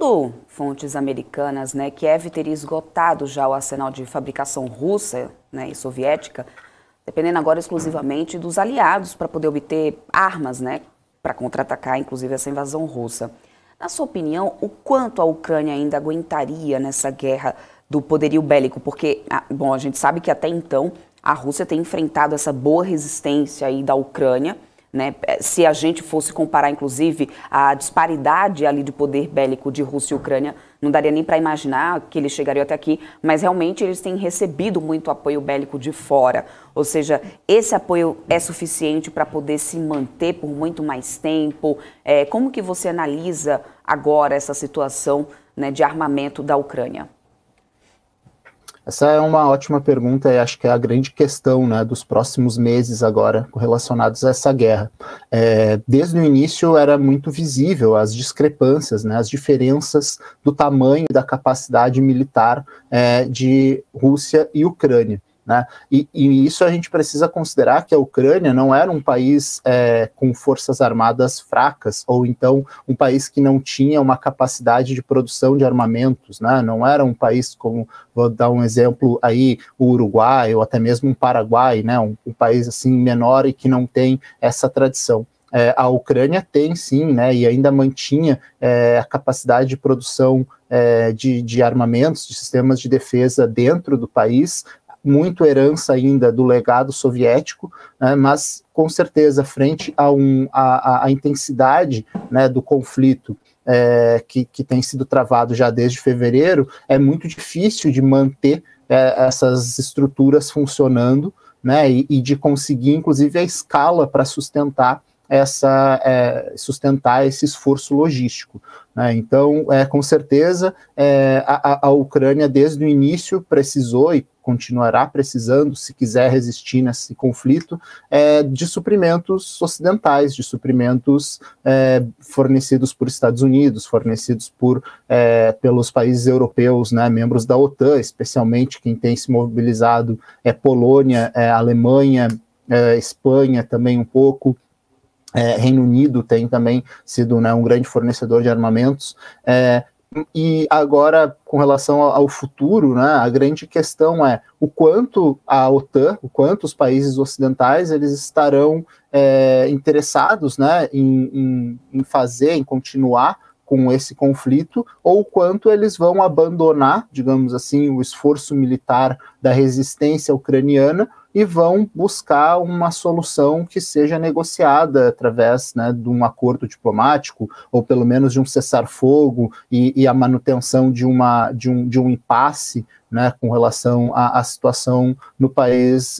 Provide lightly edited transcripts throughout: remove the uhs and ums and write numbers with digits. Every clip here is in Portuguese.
Segundo fontes americanas, né, Kiev teria esgotado já o arsenal de fabricação russa, né, e soviética, dependendo agora exclusivamente dos aliados para poder obter armas, né, para contra-atacar, inclusive, essa invasão russa. Na sua opinião, o quanto a Ucrânia ainda aguentaria nessa guerra do poderio bélico? Porque, bom, a gente sabe que até então a Rússia tem enfrentado essa boa resistência aí da Ucrânia, né? Se a gente fosse comparar, inclusive, a disparidade ali de poder bélico de Rússia e Ucrânia, não daria nem para imaginar que eles chegariam até aqui, mas realmente eles têm recebido muito apoio bélico de fora. Ou seja, esse apoio é suficiente para poder se manter por muito mais tempo? Como que você analisa agora essa situação, né, de armamento da Ucrânia? Essa é uma ótima pergunta e acho que é a grande questão, né, dos próximos meses agora relacionados a essa guerra. Desde o início era muito visível as discrepâncias, né, as diferenças do tamanho e da capacidade militar de Rússia e Ucrânia. Né? E isso a gente precisa considerar que a Ucrânia não era um país com forças armadas fracas, ou então um país que não tinha uma capacidade de produção de armamentos, né? Não era um país como, vou dar um exemplo aí, o Uruguai, ou até mesmo um Paraguai, né? Um país assim menor e que não tem essa tradição. A Ucrânia tem sim, né, e ainda mantinha a capacidade de produção de armamentos, de sistemas de defesa dentro do país, muito herança ainda do legado soviético, né, mas com certeza frente a intensidade, né, do conflito que tem sido travado já desde fevereiro, é muito difícil de manter essas estruturas funcionando, né, e de conseguir inclusive a escala para sustentar esse esforço logístico. Né? Então, com certeza, a Ucrânia, desde o início, precisou e continuará precisando, se quiser resistir nesse conflito, de suprimentos ocidentais, de suprimentos fornecidos por Estados Unidos, fornecidos pelos países europeus, né, membros da OTAN, especialmente quem tem se mobilizado Polônia, Alemanha, Espanha também um pouco, Reino Unido tem também sido, né, um grande fornecedor de armamentos, e agora, com relação ao futuro, né, a grande questão é o quanto a OTAN, o quanto os países ocidentais eles estarão interessados, né, em continuar com esse conflito, ou o quanto eles vão abandonar, digamos assim, o esforço militar da resistência ucraniana e vão buscar uma solução que seja negociada através, né, de um acordo diplomático, ou pelo menos de um cessar-fogo e a manutenção de um impasse, né, com relação à situação no país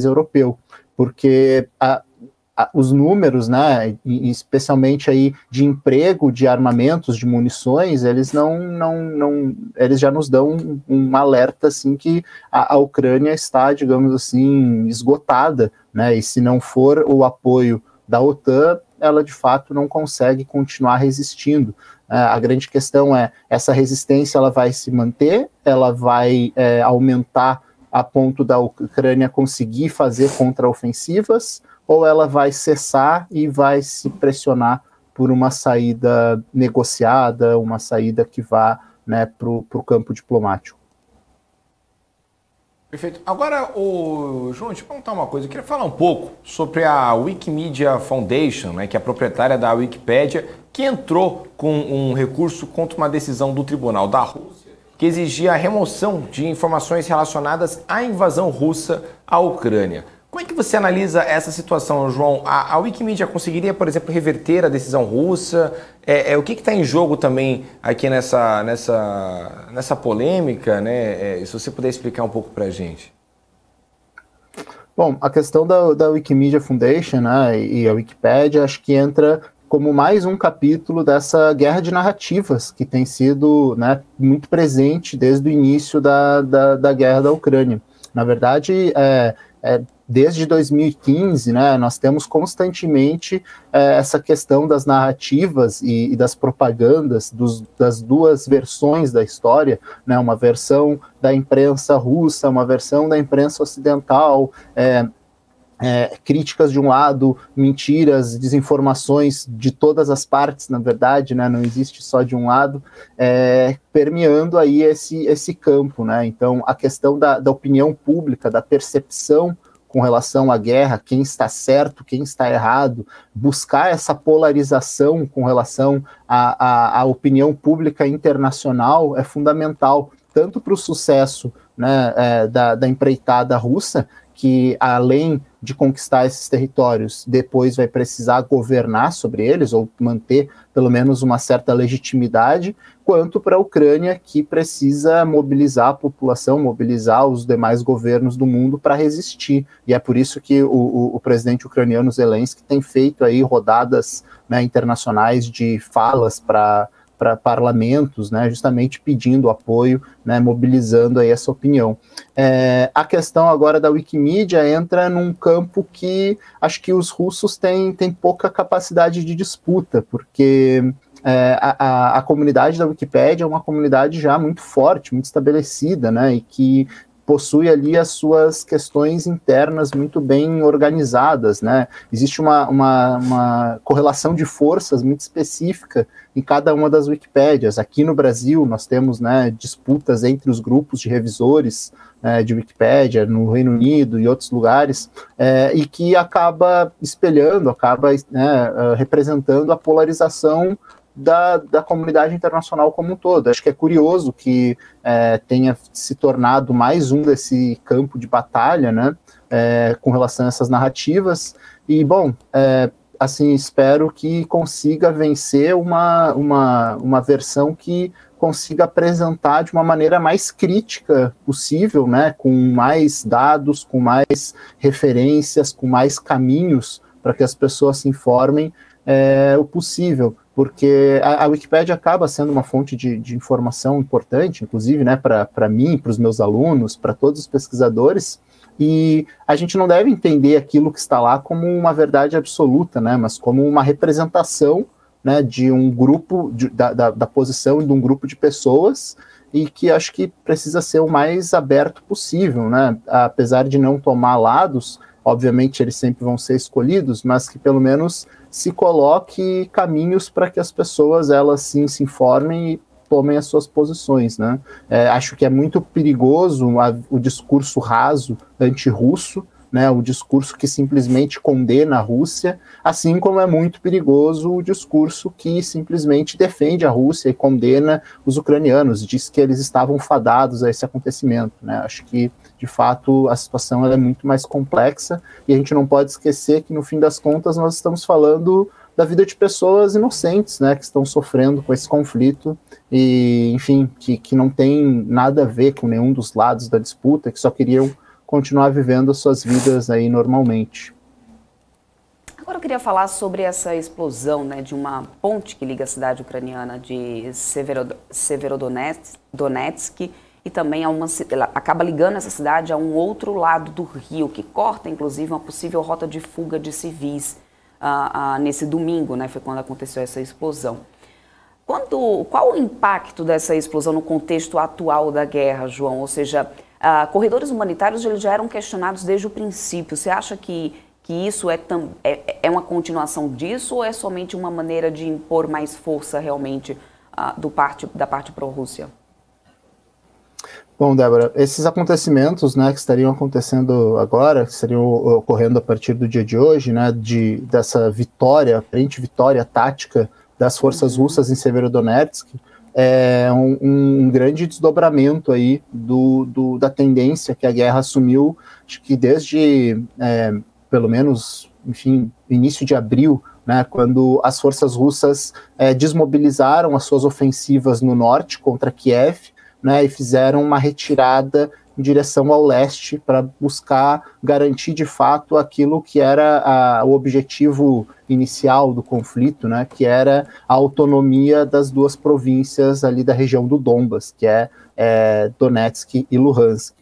europeu. Porque os números, né, especialmente aí de emprego de armamentos, de munições, eles eles já nos dão um alerta assim que a Ucrânia está, digamos assim, esgotada, né, e se não for o apoio da OTAN, ela de fato não consegue continuar resistindo. A grande questão é, essa resistência ela vai se manter, ela vai aumentar a ponto da Ucrânia conseguir fazer contraofensivas, ou ela vai cessar e vai se pressionar por uma saída negociada, uma saída que vá, né, para o campo diplomático. Perfeito. Agora, João, deixa eu perguntar uma coisa. Eu queria falar um pouco sobre a Wikimedia Foundation, né, que é a proprietária da Wikipédia, que entrou com um recurso contra uma decisão do Tribunal da Rússia, que exigia a remoção de informações relacionadas à invasão russa à Ucrânia. Como é que você analisa essa situação, João? A Wikimedia conseguiria, por exemplo, reverter a decisão russa? O que está em jogo também aqui nessa polêmica, né? Se você puder explicar um pouco para a gente. Bom, a questão da Wikimedia Foundation, né, e a Wikipédia, acho que entra como mais um capítulo dessa guerra de narrativas que tem sido, né, muito presente desde o início da guerra da Ucrânia. Na verdade, desde 2015, né, nós temos constantemente essa questão das narrativas e das propagandas das duas versões da história, né, uma versão da imprensa russa, uma versão da imprensa ocidental, críticas de um lado, mentiras, desinformações de todas as partes, na verdade, né, não existe só de um lado, permeando aí esse campo, né? Então, a questão da opinião pública, da percepção com relação à guerra, quem está certo, quem está errado, buscar essa polarização com relação à opinião pública internacional é fundamental, tanto para o sucesso, né, da empreitada russa, que além de conquistar esses territórios, depois vai precisar governar sobre eles, ou manter pelo menos uma certa legitimidade, quanto para a Ucrânia, que precisa mobilizar a população, mobilizar os demais governos do mundo para resistir. E é por isso que o presidente ucraniano Zelensky tem feito aí rodadas, né, internacionais de falas para parlamentos, né, justamente pedindo apoio, né, mobilizando aí essa opinião. A questão agora da Wikimedia entra num campo que acho que os russos têm pouca capacidade de disputa, porque a comunidade da Wikipédia é uma comunidade já muito forte, muito estabelecida, né, e que possui ali as suas questões internas muito bem organizadas, né? Existe uma correlação de forças muito específica em cada uma das Wikipédias. Aqui no Brasil, nós temos, né, disputas entre os grupos de revisores de Wikipédia, no Reino Unido e outros lugares, e que acaba espelhando, representando a polarização da comunidade internacional como um todo. Acho que é curioso que tenha se tornado mais um desse campo de batalha, né, com relação a essas narrativas, e, bom, assim, espero que consiga vencer uma versão que consiga apresentar de uma maneira mais crítica possível, né, com mais dados, com mais referências, com mais caminhos para que as pessoas se informem o possível, porque a Wikipédia acaba sendo uma fonte de informação importante, inclusive, né, para mim, para os meus alunos, para todos os pesquisadores, e a gente não deve entender aquilo que está lá como uma verdade absoluta, né, mas como uma representação, né, de um grupo, da posição de um grupo de pessoas, e que acho que precisa ser o mais aberto possível, né, apesar de não tomar lados. Obviamente eles sempre vão ser escolhidos, mas que pelo menos se coloque caminhos para que as pessoas, elas sim se informem e tomem as suas posições, né? Acho que é muito perigoso o discurso raso anti-russo, né, o discurso que simplesmente condena a Rússia, assim como é muito perigoso o discurso que simplesmente defende a Rússia e condena os ucranianos, diz que eles estavam fadados a esse acontecimento, né? Acho que, de fato, a situação ela é muito mais complexa, e a gente não pode esquecer que, no fim das contas, nós estamos falando da vida de pessoas inocentes, né, que estão sofrendo com esse conflito, e, enfim, que não tem nada a ver com nenhum dos lados da disputa, que só queriam continuar vivendo as suas vidas aí normalmente. Agora eu queria falar sobre essa explosão, né, de uma ponte que liga a cidade ucraniana de Severodonetsk e também ela acaba ligando essa cidade a um outro lado do rio, que corta inclusive uma possível rota de fuga de civis nesse domingo, né, foi quando aconteceu essa explosão. Qual o impacto dessa explosão no contexto atual da guerra, João? Ou seja, corredores humanitários eles já eram questionados desde o princípio. Você acha que isso é uma continuação disso, ou é somente uma maneira de impor mais força realmente da parte pró-Rússia? Bom, Débora, esses acontecimentos, né, que estariam acontecendo agora, que estariam ocorrendo a partir do dia de hoje, né, dessa aparente vitória tática das forças russas em Severodonetsk, é um grande desdobramento aí da tendência que a guerra assumiu, acho que desde, pelo menos, enfim, início de abril, né, quando as forças russas desmobilizaram as suas ofensivas no norte contra Kiev, né, e fizeram uma retirada em direção ao leste para buscar garantir de fato aquilo que era o objetivo inicial do conflito, né, que era a autonomia das duas províncias ali da região do Donbas, que é Donetsk e Luhansk.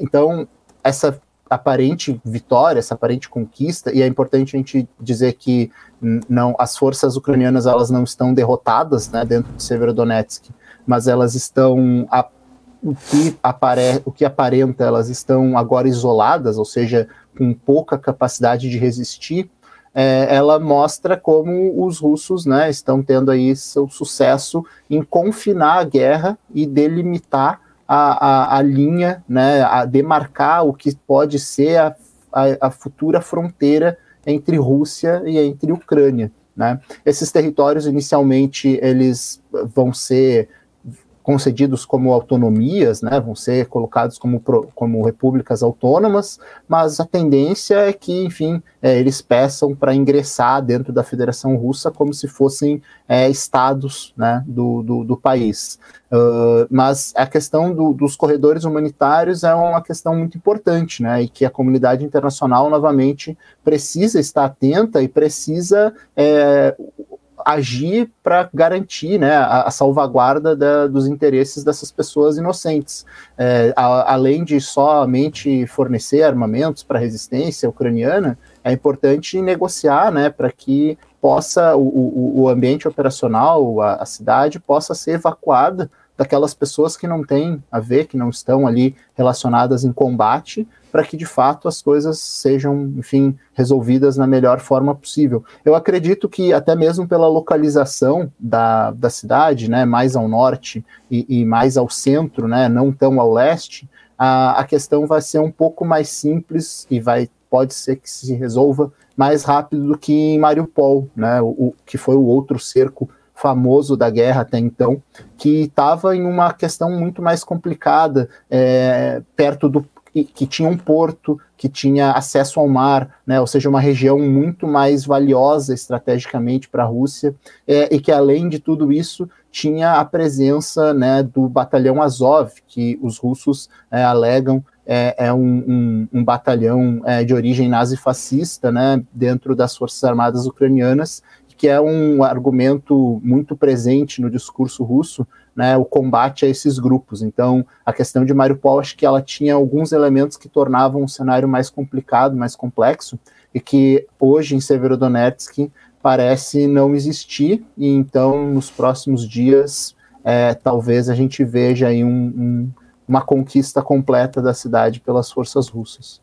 Então, essa aparente vitória, essa aparente conquista, e é importante a gente dizer que as forças ucranianas elas não estão derrotadas, né, dentro de Severodonetsk, mas elas estão o que aparenta, elas estão agora isoladas, ou seja, com pouca capacidade de resistir, ela mostra como os russos, né, estão tendo aí seu sucesso em confinar a guerra e delimitar a linha, né, a demarcar o que pode ser a futura fronteira entre Rússia e entre Ucrânia, né? Esses territórios, inicialmente, eles vão ser concedidos como autonomias, né, vão ser colocados como repúblicas autônomas, mas a tendência é que, enfim, eles peçam para ingressar dentro da Federação Russa como se fossem estados, né, do país. Mas a questão dos corredores humanitários é uma questão muito importante, né, e que a comunidade internacional, novamente, precisa estar atenta e precisa agir para garantir, né, a salvaguarda dos interesses dessas pessoas inocentes. Além de somente fornecer armamentos para a resistência ucraniana, é importante negociar, né, para que possa o ambiente operacional, a cidade, possa ser evacuada daquelas pessoas que não têm a ver, que não estão ali relacionadas em combate, para que de fato as coisas sejam, enfim, resolvidas na melhor forma possível. Eu acredito que até mesmo pela localização da cidade, né, mais ao norte e mais ao centro, né, não tão ao leste, a questão vai ser um pouco mais simples e pode ser que se resolva mais rápido do que em Mariupol, né, que foi o outro cerco famoso da guerra até então, que estava em uma questão muito mais complicada, perto que tinha um porto, que tinha acesso ao mar, né, ou seja, uma região muito mais valiosa estrategicamente para a Rússia, e que, além de tudo isso, tinha a presença, né, do batalhão Azov, que os russos alegam um batalhão de origem nazifascista, né, dentro das Forças Armadas ucranianas, que é um argumento muito presente no discurso russo, né, o combate a esses grupos. Então, a questão de Mariupol, acho que ela tinha alguns elementos que tornavam o cenário mais complicado, mais complexo, e que hoje em Severodonetsk parece não existir, e então, nos próximos dias, talvez a gente veja aí uma conquista completa da cidade pelas forças russas.